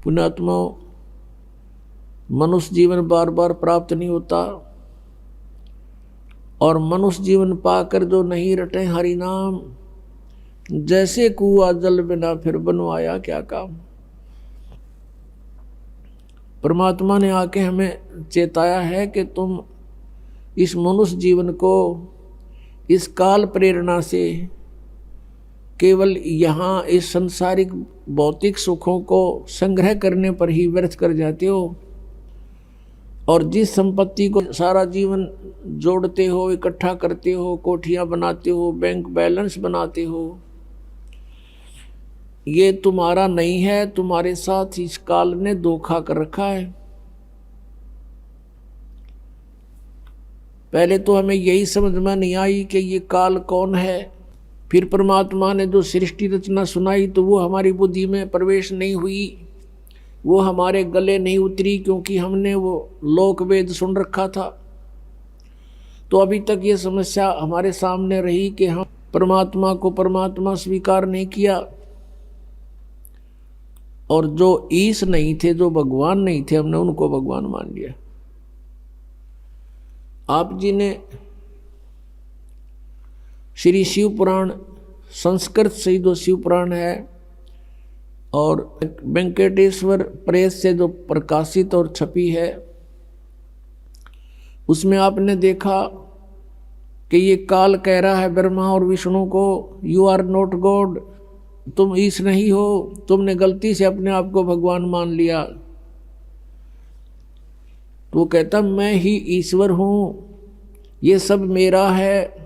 पुण्यात्मा, मनुष्य जीवन बार बार प्राप्त नहीं होता, और मनुष्य जीवन पाकर जो नहीं रटे हरि नाम, जैसे कुआ जल बिना फिर बनवाया क्या काम। परमात्मा ने आके हमें चेताया है कि तुम इस मनुष्य जीवन को इस काल प्रेरणा से केवल यहाँ इस सांसारिक भौतिक सुखों को संग्रह करने पर ही व्यर्थ कर जाते हो, और जिस संपत्ति को सारा जीवन जोड़ते हो, इकट्ठा करते हो, कोठियाँ बनाते हो, बैंक बैलेंस बनाते हो, ये तुम्हारा नहीं है, तुम्हारे साथ इस काल ने धोखा कर रखा है। पहले तो हमें यही समझ में नहीं आई कि ये काल कौन है। फिर परमात्मा ने जो सृष्टि रचना सुनाई तो वो हमारी बुद्धि में प्रवेश नहीं हुई, वो हमारे गले नहीं उतरी, क्योंकि हमने वो लोक वेद सुन रखा था। तो अभी तक ये समस्या हमारे सामने रही कि हम परमात्मा को परमात्मा स्वीकार नहीं किया, और जो ईश नहीं थे, जो भगवान नहीं थे, हमने उनको भगवान मान लिया। आप जी ने श्री शिव पुराण, संस्कृत से जो शिव पुराण है और वेंकटेश्वर प्रेस से जो प्रकाशित और छपी है, उसमें आपने देखा कि ये काल कह रहा है ब्रह्मा और विष्णु को, यू आर नॉट गॉड, तुम ईश नहीं हो, तुमने गलती से अपने आप को भगवान मान लिया। तो वो कहता मैं ही ईश्वर हूं, ये सब मेरा है।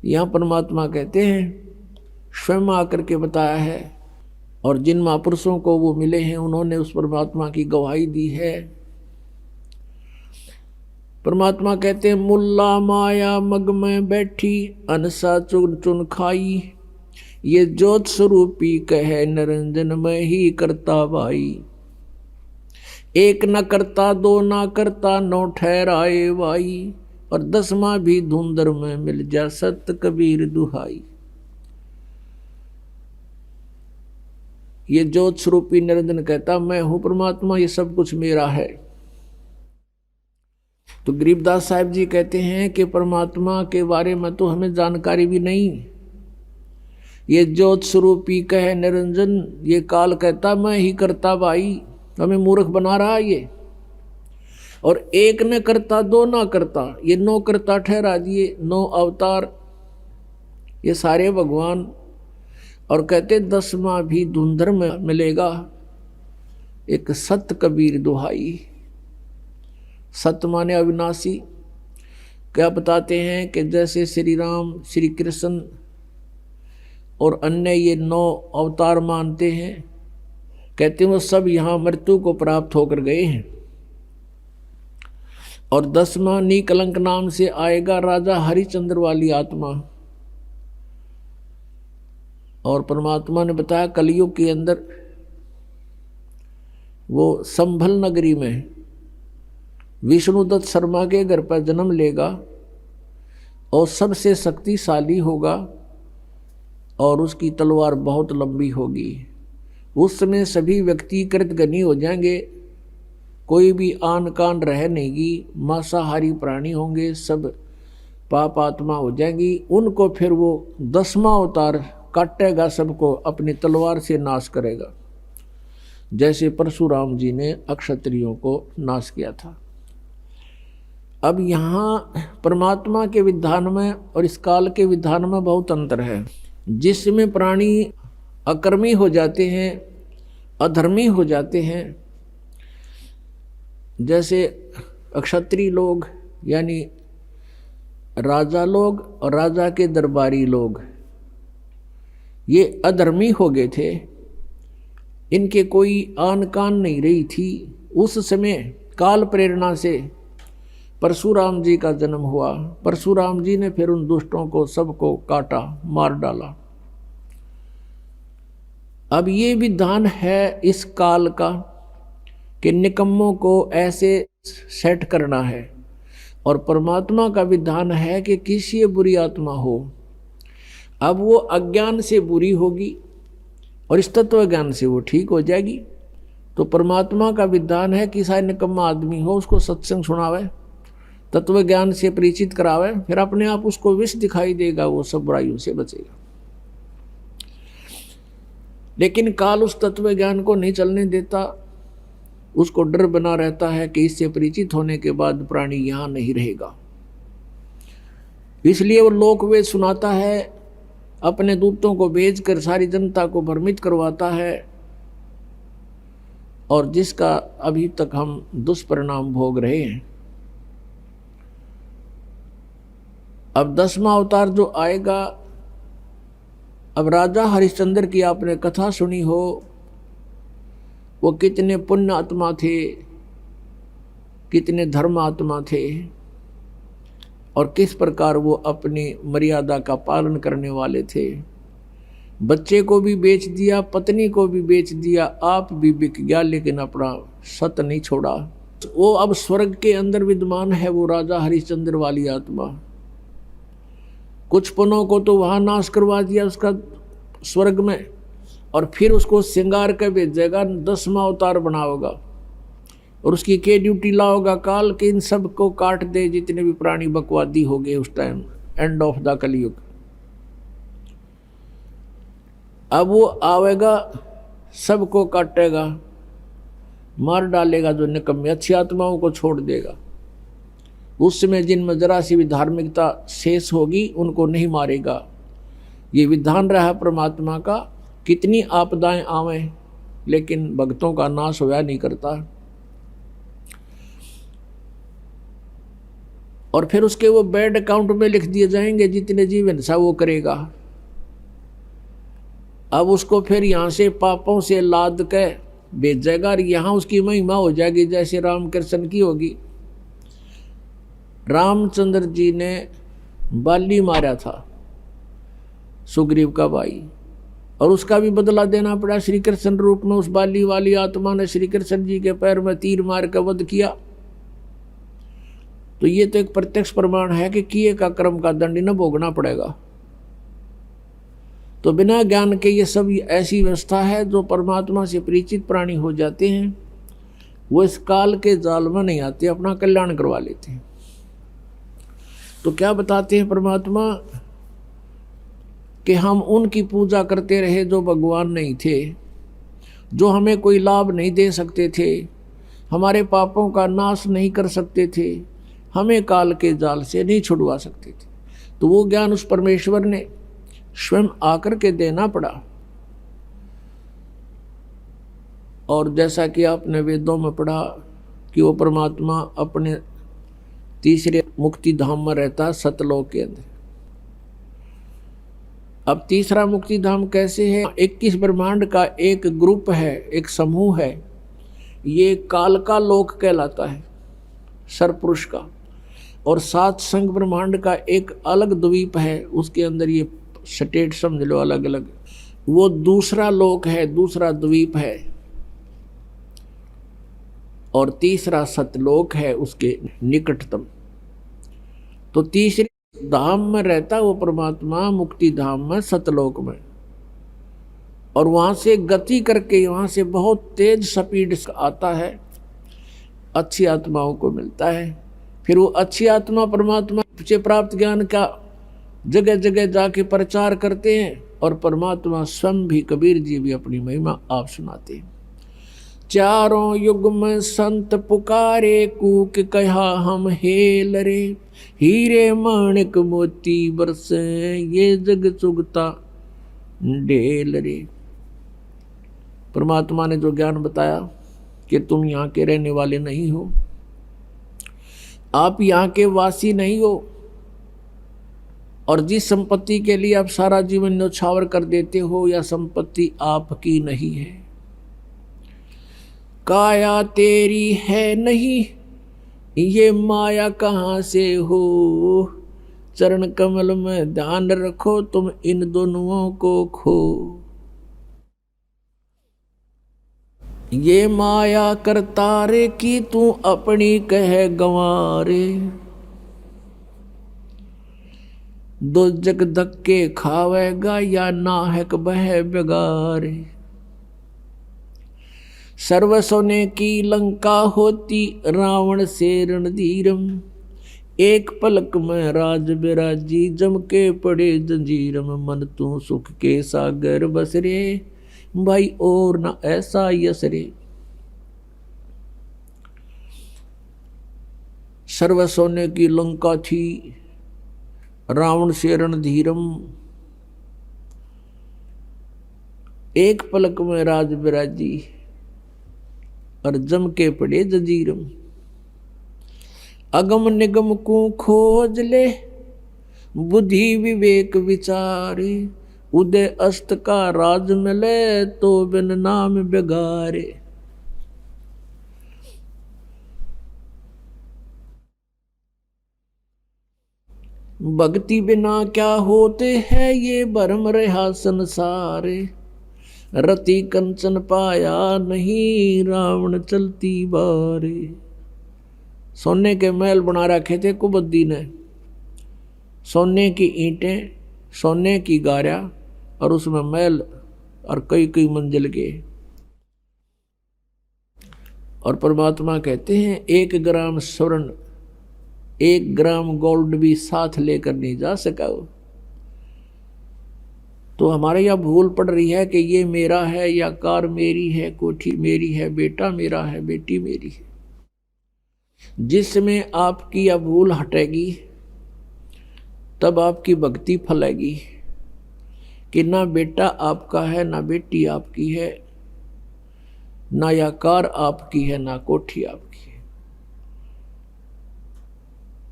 यहां परमात्मा कहते हैं स्वयं आकर के बताया है, और जिन महापुरुषों को वो मिले हैं उन्होंने उस परमात्मा की गवाही दी है। परमात्मा कहते हैं मुल्ला माया मग में बैठी, अनसा चुन चुन खाई, ये ज्योत स्वरूपी कहे निरंजन में ही करता भाई। एक न करता, दो न करता, नौ ठहराए भाई, और 10वां भी धुंधर में मिल जा सत कबीर दुहाई। ये ज्योत स्वरूपी निरंजन कहता मैं हूं परमात्मा, ये सब कुछ मेरा है। तो गरीबदास साहब जी कहते हैं कि परमात्मा के बारे में तो हमें जानकारी भी नहीं। ये ज्योत स्वरूपी कहे निरंजन, ये काल कहता मैं ही करता भाई, हमें मूर्ख बना रहा है ये। और एक न करता, दो ना करता, ये 9 करता ठहरा दिए, 9 अवतार, ये सारे भगवान। और कहते 10वां भी धुंधर में मिलेगा, एक सत कबीर दुहाई। सत माने अविनाशी। क्या बताते हैं कि जैसे श्री राम, श्री कृष्ण और अन्य ये 9 अवतार मानते हैं, कहते हैं वो सब यहाँ मृत्यु को प्राप्त होकर गए हैं। और 10वां निकलंक नाम से आएगा राजा हरिश्चंद्र वाली आत्मा। और परमात्मा ने बताया कलयुग के अंदर वो संभल नगरी में विष्णुदत्त शर्मा के घर पर जन्म लेगा, और सबसे शक्तिशाली होगा, और उसकी तलवार बहुत लंबी होगी। उस समय सभी व्यक्ति कृतघ्नी हो जाएंगे, कोई भी आन कान रह नहीं, मांसाहारी प्राणी होंगे, सब पाप आत्मा हो जाएंगी। उनको फिर वो 10वां अवतार काटेगा, सबको अपनी तलवार से नाश करेगा, जैसे परशुराम जी ने अक्षत्रियों को नाश किया था। अब यहाँ परमात्मा के विधान में और इस काल के विधान में बहुत अंतर है। जिसमें प्राणी अकर्मी हो जाते हैं, अधर्मी हो जाते हैं, जैसे अक्षत्रिय लोग यानी राजा लोग और राजा के दरबारी लोग, ये अधर्मी हो गए थे, इनके कोई आन कान नहीं रही थी। उस समय काल प्रेरणा से परशुराम जी का जन्म हुआ। परशुराम जी ने फिर उन दुष्टों को सबको काटा, मार डाला। अब ये विधान है इस काल का कि निकम्मों को ऐसे सेट करना है, और परमात्मा का विधान है कि किसी बुरी आत्मा हो, अब वो अज्ञान से बुरी होगी, और इस तत्व ज्ञान से वो ठीक हो जाएगी। तो परमात्मा का विधान है कि सारे निकम्मा आदमी हो उसको सत्संग सुनावे, तत्व ज्ञान से परिचित करावे, फिर अपने आप उसको विष दिखाई देगा, वो सब बुराइयों से बचेगा। लेकिन काल उस तत्व ज्ञान को नहीं चलने देता, उसको डर बना रहता है कि इससे परिचित होने के बाद प्राणी यहां नहीं रहेगा। इसलिए वो लोक वेद सुनाता है, अपने दूतों को भेजकर सारी जनता को भ्रमित करवाता है, और जिसका अभी तक हम दुष्परिणाम भोग रहे हैं। अब 10वां अवतार जो आएगा, अब राजा हरिश्चंद्र की आपने कथा सुनी हो, वो कितने पुण्य आत्मा थे, कितने धर्म आत्मा थे, और किस प्रकार वो अपनी मर्यादा का पालन करने वाले थे। बच्चे को भी बेच दिया, पत्नी को भी बेच दिया, आप भी बिक गया, लेकिन अपना सत नहीं छोड़ा। वो अब स्वर्ग के अंदर विद्यमान है, वो राजा हरिश्चंद्र वाली आत्मा। कुछ पुनों को तो वहां नाश करवा दिया उसका स्वर्ग में, और फिर उसको श्रृंगार कर भेजेगा, 10वां अवतार बनाओगा, और उसकी के ड्यूटी लाओगा काल के इन सब को काट दे, जितने भी प्राणी बकवादी हो गए उस टाइम, एंड ऑफ द कलयुग। अब वो आवेगा, सबको काटेगा, मार डालेगा जो निकम्मे, अच्छी आत्माओं को छोड़ देगा। उस समय जिनमें जरा सी भी धार्मिकता शेष होगी उनको नहीं मारेगा। ये विधान रहा परमात्मा का, कितनी आपदाएं आवें लेकिन भक्तों का नाश होया नहीं करता। और फिर उसके वो बैड अकाउंट में लिख दिए जाएंगे, जितने जीवन सा वो करेगा। अब उसको फिर यहाँ से पापों से लाद के भेजेगा, और यहाँ उसकी महिमा हो जाएगी जैसे राम कृष्ण की होगी। रामचंद्र जी ने बाली मारा था, सुग्रीव का भाई, और उसका भी बदला देना पड़ा श्री कृष्ण रूप में। उस बाली वाली आत्मा ने श्री कृष्ण जी के पैर में तीर मार कर वध किया। तो ये तो एक प्रत्यक्ष प्रमाण है कि किए का कर्म का दंड न भोगना पड़ेगा। तो बिना ज्ञान के ये सब ऐसी व्यवस्था है, जो परमात्मा से परिचित प्राणी हो जाते हैं वो इस काल के जाल में नहीं आते, अपना कल्याण करवा लेते हैं। तो क्या बताते हैं परमात्मा कि हम उनकी पूजा करते रहे जो भगवान नहीं थे, जो हमें कोई लाभ नहीं दे सकते थे, हमारे पापों का नाश नहीं कर सकते थे, हमें काल के जाल से नहीं छुड़वा सकते थे। तो वो ज्ञान उस परमेश्वर ने स्वयं आकर के देना पड़ा। और जैसा कि आपने वेदों में पढ़ा कि वो परमात्मा अपने तीसरे मुक्ति धाम में रहता, सतलोक के अंदर। अब तीसरा मुक्ति धाम कैसे है? 21 ब्रह्मांड का एक ग्रुप है, एक समूह है, ये काल का लोक कहलाता है, सरपुरुष का। और 7 संग ब्रह्मांड का एक अलग द्वीप है, उसके अंदर ये स्टेट समझ लो अलग अलग, वो दूसरा लोक है, दूसरा द्वीप है। और तीसरा सतलोक है उसके निकटतम। तो तीसरे धाम में रहता वो परमात्मा, मुक्ति धाम में, सतलोक में। और वहां से गति करके वहां से बहुत तेज स्पीड आता है, अच्छी आत्माओं को मिलता है। फिर वो अच्छी आत्मा परमात्मा से प्राप्त ज्ञान का जगह जगह जाके प्रचार करते हैं, और परमात्मा स्वयं भी, कबीर जी भी अपनी महिमा आप सुनाते हैं। चारों युग में संत पुकारे, कूक कहा हम हेल रे, हीरे माणिक मोती बरसे, ये जग चुगता ढेल रे। परमात्मा ने जो ज्ञान बताया कि तुम यहाँ के रहने वाले नहीं हो, आप यहाँ के वासी नहीं हो, और जिस संपत्ति के लिए आप सारा जीवन न्यौछावर कर देते हो, यह संपत्ति आपकी नहीं है, काया तेरी है नहीं, ये माया कहाँ से हो, चरण कमल में ध्यान रखो तुम इन दोनों को खो। ये माया करतारे की तू अपनी कह गंवारे, दो जग धक्के खावेगा या नाहक बह बेगारे। सर्व सोने की लंका होती रावण से रणधीरम, एक पलक में राज बिराजी जम के पड़े जंजीरम, मन तू सुख के सागर बसरे भाई और न ऐसा यसरे। सर्व सोने की लंका थी, रावण से रणधीरम, एक पलक में राज बिराजी और जम के पड़े जंजीरम। अगम निगम को खोज ले बुद्धि विवेक विचारे, उदय अस्त का राज मिले तो बिन नाम बिगारे। भक्ति बिना क्या होते हैं ये भरम रहा संसारे, रति कंचन पाया नहीं रावण चलती बारे। सोने के महल बना रखे थे कुबद्दी ने, सोने की ईंटें, सोने की गारा और उसमें महल और कई कई मंजिल के। और परमात्मा कहते हैं 1 ग्राम स्वर्ण 1 ग्राम गोल्ड भी साथ लेकर नहीं जा सका। तो हमारे यहाँ भूल पड़ रही है कि ये मेरा है या कार मेरी है, कोठी मेरी है, बेटा मेरा है, बेटी मेरी है। जिसमें आपकी यह भूल हटेगी तब आपकी भक्ति फलेगी कि ना बेटा आपका है, ना बेटी आपकी है, ना यह कार आपकी है, ना कोठी आपकी है।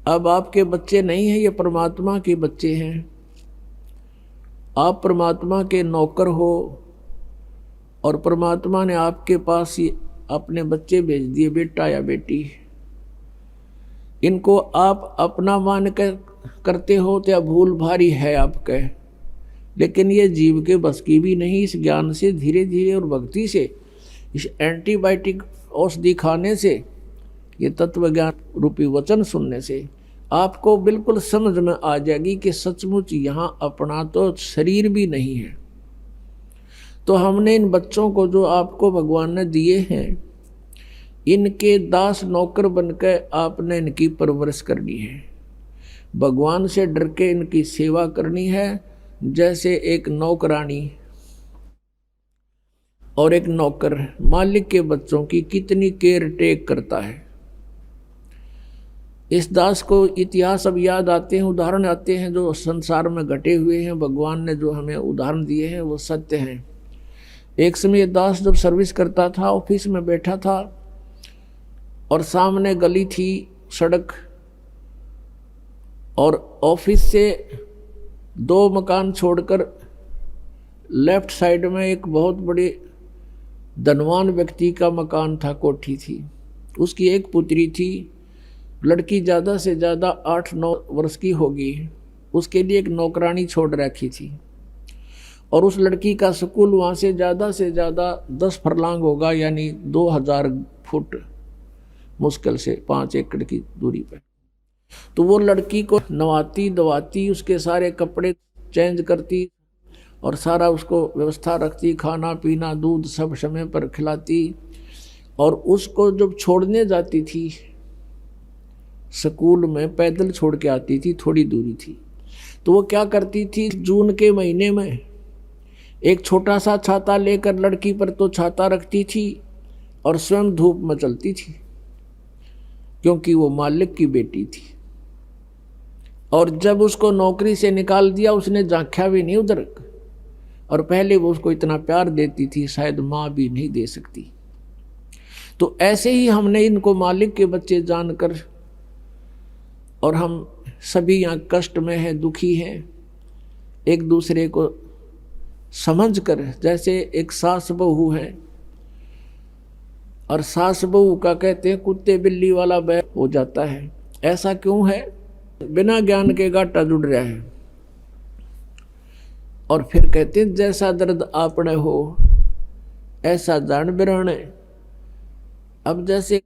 अब आपके बच्चे नहीं हैं, ये परमात्मा के बच्चे हैं। आप परमात्मा के नौकर हो और परमात्मा ने आपके पास ही अपने बच्चे भेज दिए, बेटा या बेटी। इनको आप अपना मान कर करते हो तो भूल भारी है आपके, लेकिन ये जीव के बस की भी नहीं। इस ज्ञान से धीरे धीरे और भक्ति से, इस एंटीबायोटिक औषधि खाने से, ये तत्व ज्ञान रूपी वचन सुनने से आपको बिल्कुल समझ में आ जाएगी कि सचमुच यहाँ अपना तो शरीर भी नहीं है। तो हमने इन बच्चों को जो आपको भगवान ने दिए हैं, इनके दास नौकर बनकर आपने इनकी परवरिश करनी है। भगवान से डर के इनकी सेवा करनी है, जैसे एक नौकरानी और एक नौकर मालिक के बच्चों की कितनी केयर टेक करता है। इस दास को इतिहास अब याद आते हैं, उदाहरण आते हैं जो संसार में घटे हुए हैं। भगवान ने जो हमें उदाहरण दिए हैं वो सत्य हैं। एक समय दास जब सर्विस करता था, ऑफिस में बैठा था और सामने गली थी, सड़क, और ऑफिस से 2 मकान छोड़कर लेफ्ट साइड में एक बहुत बड़े धनवान व्यक्ति का मकान था, कोठी थी। उसकी एक पुत्री थी, लड़की ज़्यादा से ज़्यादा 8-9 वर्ष की होगी। उसके लिए एक नौकरानी छोड़ रखी थी और उस लड़की का स्कूल वहाँ से ज़्यादा 10 फरलांग होगा, यानी 2000 फुट मुश्किल से 5 एकड़ की दूरी पर। तो वो लड़की को नवाती धवाती, उसके सारे कपड़े चेंज करती और सारा उसको व्यवस्था रखती, खाना पीना दूध सब समय पर खिलाती। और उसको जब छोड़ने जाती थी स्कूल में, पैदल छोड़ के आती थी, थोड़ी दूरी थी, तो वो क्या करती थी, जून के महीने में एक छोटा सा छाता लेकर लड़की पर तो छाता रखती थी और स्वयं धूप में चलती थी, क्योंकि वो मालिक की बेटी थी। और जब उसको नौकरी से निकाल दिया, उसने झांका भी नहीं उधर। और पहले वो उसको इतना प्यार देती थी, शायद माँ भी नहीं दे सकती। तो ऐसे ही हमने इनको मालिक के बच्चे जानकर, और हम सभी यहाँ कष्ट में हैं, दुखी हैं, एक दूसरे को समझकर, जैसे एक सास बहू है और सास बहू का कहते हैं कुत्ते बिल्ली वाला बैर हो जाता है। ऐसा क्यों है? बिना ज्ञान के गाटा जुड़ रहा है। और फिर कहते हैं जैसा दर्द आपने हो ऐसा जान बिराने। अब जैसे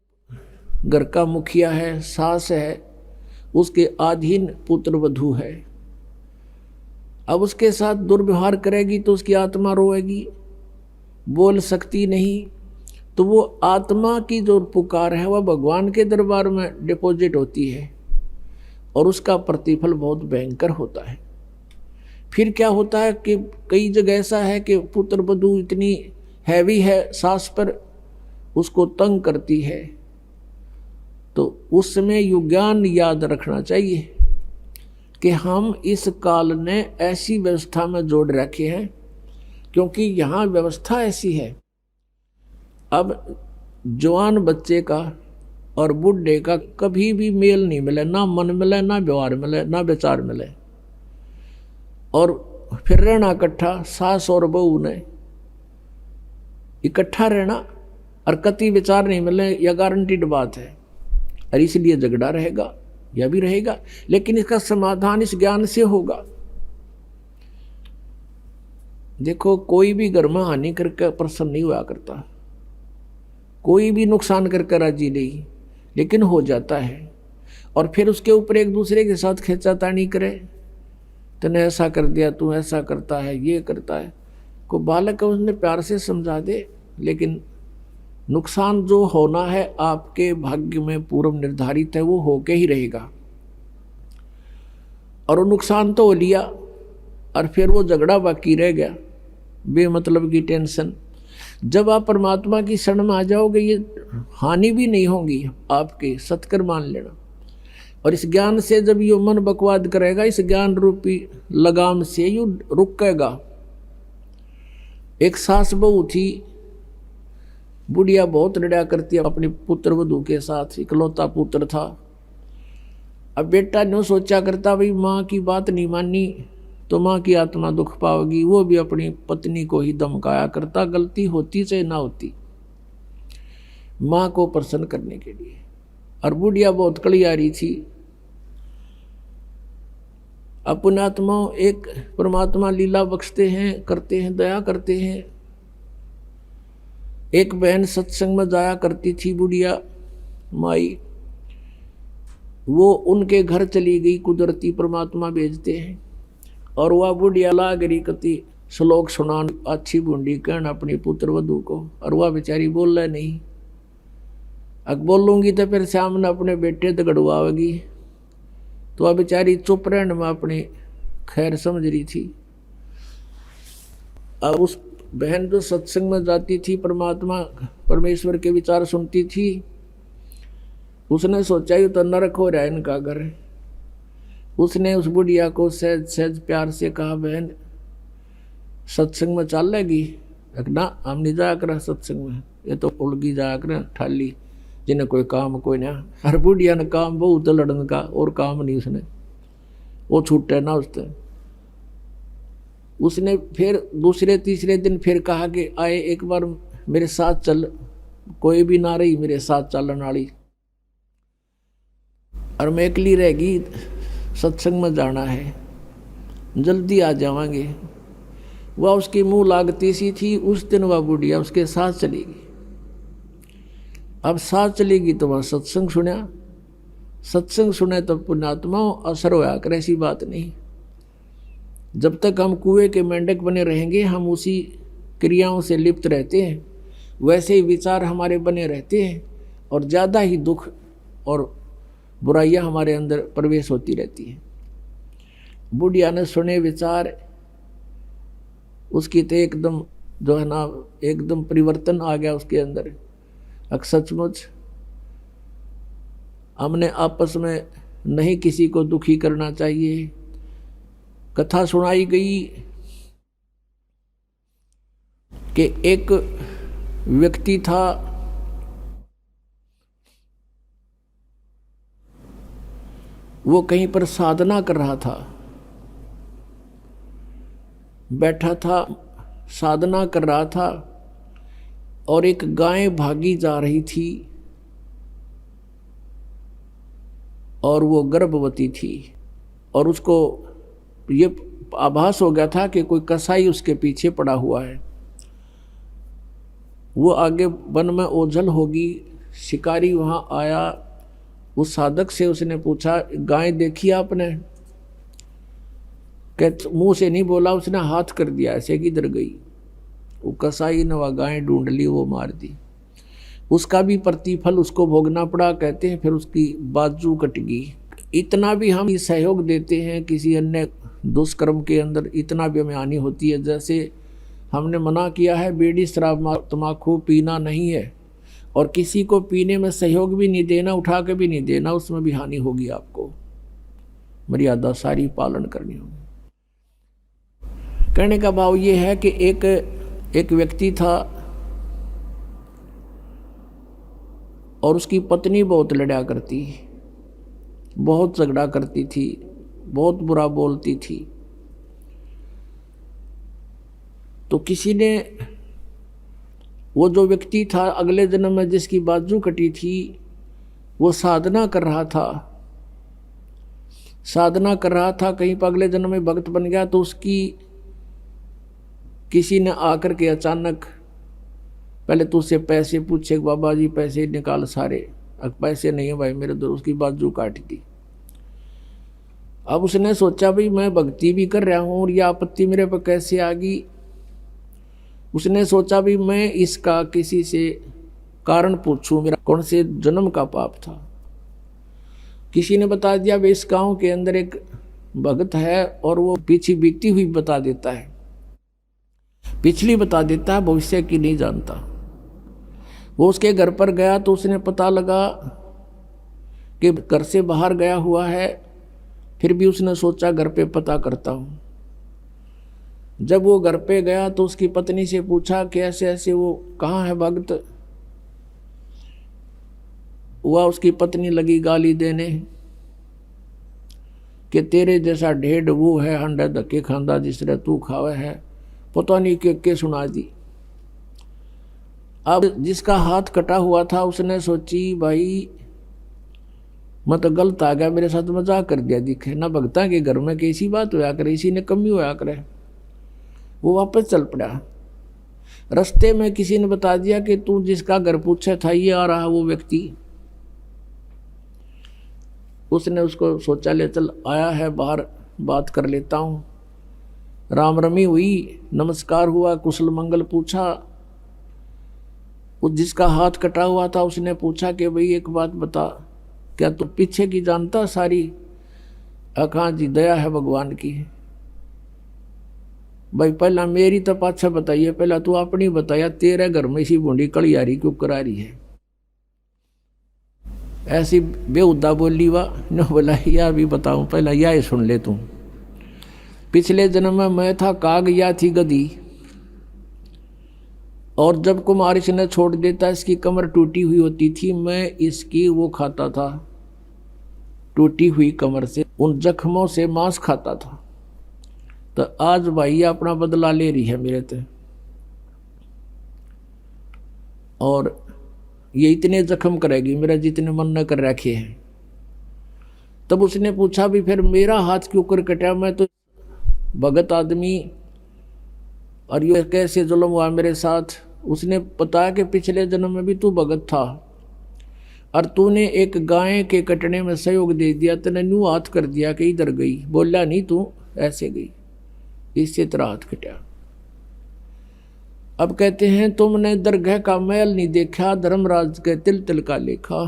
घर का मुखिया है, सास है, उसके अधीन पुत्र वधू है, अब उसके साथ दुर्व्यवहार करेगी तो उसकी आत्मा रोएगी, बोल सकती नहीं। तो वो आत्मा की जो पुकार है वह भगवान के दरबार में डिपॉजिट होती है और उसका प्रतिफल बहुत भयंकर होता है। फिर क्या होता है कि कई जगह ऐसा है कि पुत्र वधू इतनी हैवी है सास पर, उसको तंग करती है, तो उस समय ये ज्ञान याद रखना चाहिए कि हम इस काल ने ऐसी व्यवस्था में जोड़ रखे हैं, क्योंकि यहाँ व्यवस्था ऐसी है। अब जवान बच्चे का और बूढ़े का कभी भी मेल नहीं मिले, ना मन मिले, ना व्यवहार मिले, ना विचार मिले, और फिर रहना इकट्ठा, सास और बहू ने इकट्ठा रहना और कति विचार नहीं मिले, यह गारंटीड बात है, और इसलिए झगड़ा रहेगा, यह भी रहेगा। लेकिन इसका समाधान इस ज्ञान से होगा। देखो, कोई भी घर में हानि करके प्रसन्न नहीं हुआ करता, कोई भी नुकसान करके राजी नहीं, लेकिन हो जाता है। और फिर उसके ऊपर एक दूसरे के साथ खींचातानी करे, तूने ऐसा कर दिया, तू ऐसा करता है, ये करता है। को बालक है उसने प्यार से समझा दे, लेकिन नुकसान जो होना है आपके भाग्य में पूर्व निर्धारित है, वो होके ही रहेगा। और वो नुकसान तो हो लिया और फिर वो झगड़ा बाकी रह गया, बेमतलब की टेंशन। जब आप परमात्मा की शरण में आ जाओगे, ये हानि भी नहीं होगी आपके, सत्कर मान लेना। और इस ज्ञान से जब ये मन बकवाद करेगा, इस ज्ञान रूपी लगाम से यू रुकेगा। एक सास बहू थी, बुढ़िया बहुत लड़ा करती है अपने पुत्र वधू के साथ, इकलौता पुत्र था। अब बेटा ने सोचा करता, भाई माँ की बात नहीं मानी तो माँ की आत्मा दुख पाओगी। वो भी अपनी पत्नी को ही धमकाया करता, गलती होती चाहे ना होती, माँ को प्रसन्न करने के लिए। और बुढ़िया बहुत कलियारी थी। अपने आत्मा एक परमात्मा लीला बख्शते हैं, करते हैं, दया करते हैं। एक बहन सत्संग में जाया करती थी, बुढ़िया माई, वो उनके घर चली गई, कुदरती परमात्मा भेजते हैं। और वह बुढ़िया लागरी कति श्लोक सुनान, अच्छी बूंदी कहन अपनी पुत्र वधू को, और वह बेचारी बोल रहा नहीं। अब बोलूंगी तो फिर सामने अपने बेटे दगड़वाएगी, तो वह बेचारी चुप रहने में अपनी खैर समझ रही थी। अब उस बहन जो सत्संग में जाती थी, परमात्मा परमेश्वर के विचार सुनती थी, उसने सोचा ये तो नरक हो रहा है इनका घर। उसने उस बुढ़िया को सहज सहज प्यार से कहा, बहन सत्संग में चल लेगी? ना, हम नहीं जाया कर सत्संग में, ये तो उलगी जाया कर ठाली, जिन्हें कोई काम कोई ना। हर बुढ़िया ने काम बहुत लड़न का, और काम नहीं उसने, वो छूटे ना उसने फिर दूसरे तीसरे दिन फिर कहा कि आए एक बार मेरे साथ चल। कोई भी ना रही मेरे साथ चलने वाली, और मैं अकेली रहेगी, सत्संग में जाना है, जल्दी आ जावांगे। वह उसकी मुंह लागती सी थी। उस दिन वह बुढ़िया उसके साथ चलेगी। अब साथ चलेगी तो वह सत्संग सुना, सत्संग सुने तो पुण्यात्मा असर होया कर, ऐसी बात नहीं। जब तक हम कुएं के मेंढक बने रहेंगे, हम उसी क्रियाओं से लिप्त रहते हैं, वैसे ही विचार हमारे बने रहते हैं, और ज़्यादा ही दुख और बुराइयां हमारे अंदर प्रवेश होती रहती हैं। बुढ़िया ने सुने विचार, उसकी तो एकदम जो है ना, एकदम परिवर्तन आ गया उसके अंदर। अब सचमुच हमने आपस में नहीं किसी को दुखी करना चाहिए। कथा सुनाई गई कि एक व्यक्ति था, वो कहीं पर साधना कर रहा था, बैठा था, साधना कर रहा था, और एक गाय भागी जा रही थी, और वो गर्भवती थी, और उसको ये आभास हो गया था कि कोई कसाई उसके पीछे पड़ा हुआ है। वो आगे वन में ओझल होगी। शिकारी वहाँ आया, उस साधक से उसने पूछा, गाय देखी आपने? मुंह से नहीं बोला, उसने हाथ कर दिया ऐसे, किधर गई? वो कसाई ने वह गाय ढूंढ ली, वो मार दी। उसका भी प्रतिफल उसको भोगना पड़ा। कहते हैं फिर उसकी बाजू कट गई। इतना भी हम सहयोग देते हैं किसी अन्य दुष्कर्म के अंदर, इतना भी हमें हानि होती है। जैसे हमने मना किया है बीड़ी शराब तम्बाकू पीना नहीं है, और किसी को पीने में सहयोग भी नहीं देना, उठा के भी नहीं देना, उसमें भी हानि होगी। आपको मर्यादा सारी पालन करनी होगी। कहने का भाव ये है कि एक व्यक्ति था और उसकी पत्नी बहुत लड़ा करती, बहुत झगड़ा करती थी, बहुत बुरा बोलती थी। तो किसी ने, वो जो व्यक्ति था अगले जन्म में जिसकी बाजू कटी थी, वो साधना कर रहा था, कहीं पर अगले जन्म में भक्त बन गया। तो उसकी किसी ने आकर के अचानक पहले तो उससे पैसे पूछे, बाबा जी पैसे निकाल सारे। अब पैसे नहीं है भाई मेरे दो, उसकी बाजू काट दी। अब उसने सोचा भाई मैं भक्ति भी कर रहा हूँ और यह आपत्ति मेरे पर कैसे आ गई। उसने सोचा भी मैं इसका किसी से कारण पूछूं, मेरा कौन से जन्म का पाप था। किसी ने बता दिया भाई इस गांव के अंदर एक भगत है और वो पीछे बीतती हुई बता देता है, पिछली बता देता है, भविष्य की नहीं जानता। वो उसके घर पर गया तो उसने पता लगा कि घर से बाहर गया हुआ है। फिर भी उसने सोचा घर पे पता करता हूँ। जब वो घर पे गया तो उसकी पत्नी से पूछा कि ऐसे ऐसे वो कहाँ है भक्त हुआ। उसकी पत्नी लगी गाली देने कि तेरे जैसा ढेड वो है, हंडा धक्के खांदा जिसरे तू खावे है, पता नहीं के सुना दी। अब जिसका हाथ कटा हुआ था उसने सोची भाई मैं तो गलत आ गया, मेरे साथ मजाक कर दिया, दिखे ना भगता के घर में कैसी बात होया करे, इसी ने कमी होया करे। वो वापस चल पड़ा। रास्ते में किसी ने बता दिया कि तू जिसका घर पूछा था ये आ रहा वो व्यक्ति। उसने उसको सोचा ले चल आया है बाहर, बात कर लेता हूँ। राम रमी हुई, नमस्कार हुआ, कुशल मंगल पूछा। उस जिसका हाथ कटा हुआ था उसने पूछा कि भाई एक बात बता, क्या तू पीछे की जानता सारी? अखां जी दया है भगवान की। भाई पहला मेरी तो पाछा बताइए, पहला तू अपनी बताया, तेरे घर में इसी बूंदी कलियारी क्यों करा रही है? ऐसी बेहुदा बोली वाह न बोला या भी बताऊं, पहला यह सुन ले तू। पिछले जन्म में मैं था काग या थी गधी, और जब कुमार इसने छोड़ देता इसकी कमर टूटी हुई होती थी, मैं इसकी वो खाता था, टूटी हुई कमर से उन जख्मों से मांस खाता था। तो आज भाई अपना बदला ले रही है मेरे ते, और ये इतने जख्म करेगी मेरा जितने मन न कर रखे हैं। तब उसने पूछा भी फिर मेरा हाथ क्यों कर कटा? मैं तो भगत आदमी और ये कैसे जुल्म हुआ मेरे साथ? उसने बताया कि पिछले जन्म में भी तू भगत था और तूने एक गाय के कटने में सहयोग दे दिया, तूने न्यू हाथ कर दिया कि इधर गई, बोला नहीं तू ऐसे गई, इससे तेरा हाथ कटा। अब कहते हैं तुमने दरगाह का महल नहीं देखा, धर्मराज के तिल तिल का लेखा।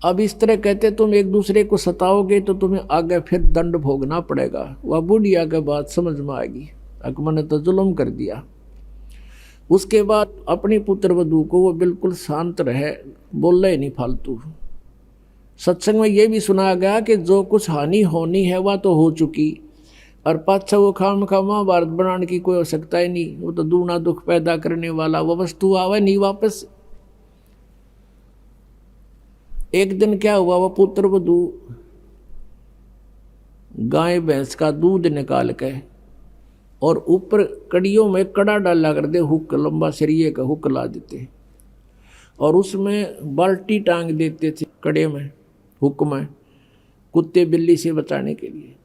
अब इस तरह कहते तुम एक दूसरे को सताओगे तो तुम्हें आगे फिर दंड भोगना पड़ेगा। वह बुढ़िया के बात समझ में आएगी, अकबर ने तो जुल्म कर दिया। उसके बाद अपनी पुत्र वधू को वो बिल्कुल शांत रहे, बोल रहे नहीं फालतू। सत्संग में ये भी सुनाया गया कि जो कुछ हानि होनी है वह तो हो चुकी, और पाछा वो खाम खा महाभारत बनाने की कोई आवश्यकता ही नहीं। वो तो दूना दुख पैदा करने वाला वो वस्तु आवे नहीं वापस। एक दिन क्या हुआ, वो पुत्र वधू गाय भैंस का दूध निकाल के और ऊपर कड़ियों में कड़ा डाला कर दे, हुक लंबा सरिये का हुक ला देते और उसमें बाल्टी टांग देते थे कड़े में, हुक में, कुत्ते बिल्ली से बचाने के लिए।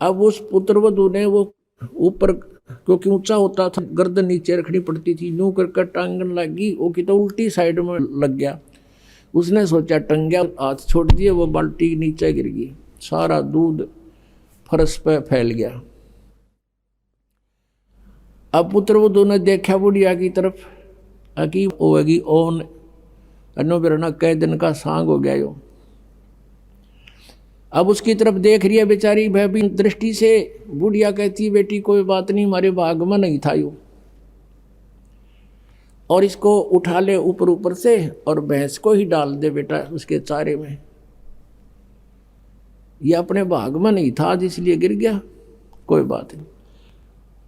अब उस पुत्रवधू ने वो ऊपर, क्योंकि ऊंचा होता था, गर्दन नीचे रखनी पड़ती थी, यूं कर टांगन लगी, वो की तो उल्टी साइड में लग गया। उसने सोचा टंगिया, हाथ छोड़ दिए, वो बाल्टी नीचे गिर गई, सारा दूध फर्श पे फैल गया। अब पुत्रवधू ने देखा बुढ़िया की तरफ, अकी होगी ओन अनो बिरना कई दिन का सांग हो गया यो। अब उसकी तरफ देख रही है बेचारी भयभीन दृष्टि से। बुढ़िया कहती बेटी कोई बात नहीं, हमारे भाग में नहीं था यो, और इसको उठा ले ऊपर ऊपर से और भैंस को ही डाल दे बेटा उसके चारे में। ये अपने भाग में नहीं था इसलिए गिर गया, कोई बात नहीं।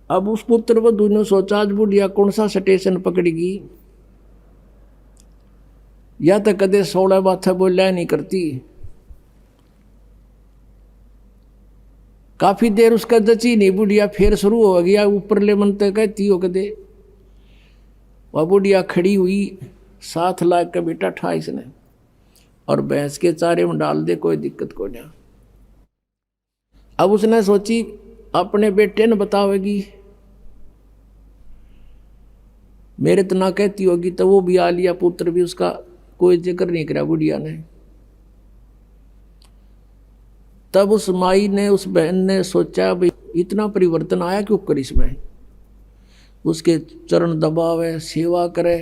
अब उस पुत्र वधू ने सोचा आज बुढ़िया कौन सा स्टेशन पकड़ेगी, या तो कदे 16 बात बोलिया नहीं करती। काफी देर उसका जची नहीं बुढ़िया, फिर शुरू हो गया ऊपर ले मन तक कहती हो कदे। वह बुढ़िया खड़ी हुई, 7 लाख का बेटा ठा इसने और भैंस के चारे में डाल दे, कोई दिक्कत को नहीं। अब उसने सोची अपने बेटे ने बतावेगी, मेरे तो ना कहती होगी तो वो भी आ लिया, पुत्र भी उसका कोई जिक्र नहीं करा बुढ़िया ने। तब उस माई ने उस बहन ने सोचा भाई इतना परिवर्तन आया क्यों कर इसमें, उसके चरण दबावे सेवा करे।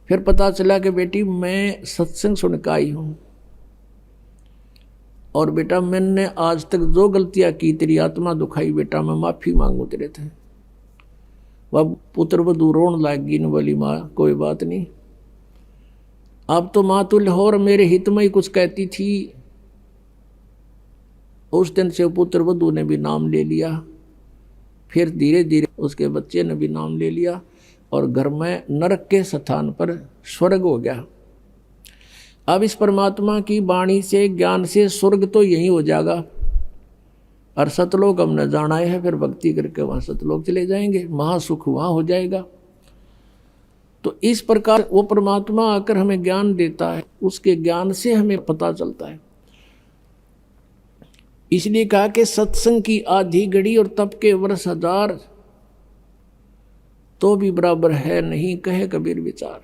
फिर पता चला कि बेटी मैं सत्संग सुन के आई हूं और बेटा मैंने आज तक जो गलतियां की तेरी आत्मा दुखाई बेटा मैं माफी मांगू तेरे थे। वह पुत्र वधू रोन लागी न बोली माँ कोई बात नहीं, अब तो माँ तुल्य हो और मेरे हित में ही कुछ कहती थी। उस दिन से पुत्र वधू ने भी नाम ले लिया, फिर धीरे धीरे उसके बच्चे ने भी नाम ले लिया और घर में नरक के स्थान पर स्वर्ग हो गया। अब इस परमात्मा की वाणी से ज्ञान से स्वर्ग तो यही हो जाएगा और सतलोक हमने जाना है, फिर भक्ति करके वहां सतलोक चले जाएंगे, महासुख वहां हो जाएगा। तो इस प्रकार वो परमात्मा आकर हमें ज्ञान देता है, उसके ज्ञान से हमें पता चलता है। इसलिए कहा कि सत्संग की आधी घड़ी और तप के वर्ष 1000 तो भी बराबर है नहीं, कहे कबीर विचार।